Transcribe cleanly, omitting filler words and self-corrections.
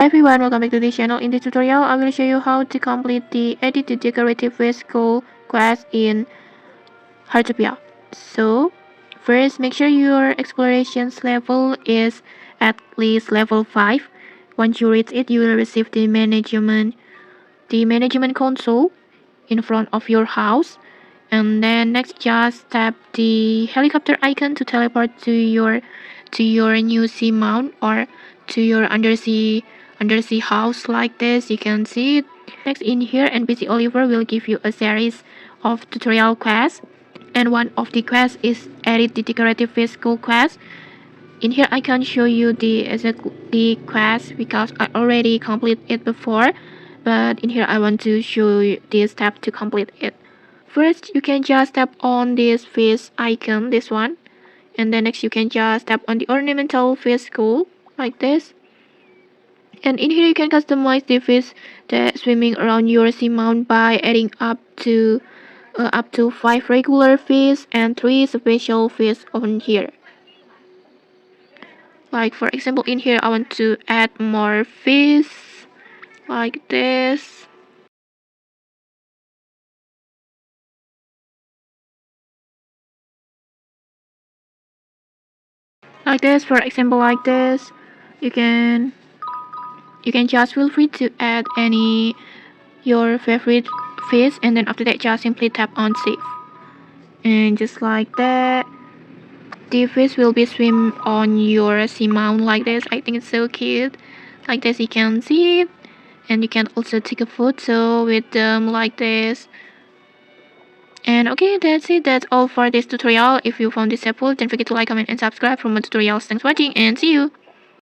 Hi everyone, welcome back to this channel. In this tutorial, I will show you how to complete the Edit the Decorative Fish School quest in Heartopia. So, first make sure your explorations level is at least level 5. Once you reach it, you will receive the management console in front of your house. And then next, just tap the helicopter icon to teleport to your new Seamount or to your undersea house like this. You can see it. Next, in here, NPC Oliver will give you a series of tutorial quests, and one of the quests is edit the decorative fish school quest. In here, I can show you the quest because I already completed it before, but in here I want to show you this step to complete it. First, you can just tap on this fish icon, this one, and then next you can just tap on the ornamental fish school like this. And in here you can customize the fish that swimming around your seamount by adding up to 5 regular fish and 3 special fish on here. Like for example, in here I want to add more fish like this. Like this, for example, like this. You can just feel free to add any your favorite fish, and then after that just simply tap on save. And just like that, the fish will be swim on your seamount like this. I think it's so cute. Like this you can see it, and you can also take a photo with them like this. And okay, that's it. That's all for this tutorial. If you found this helpful, don't forget to like, comment, and subscribe for more tutorials. Thanks for watching, and see you.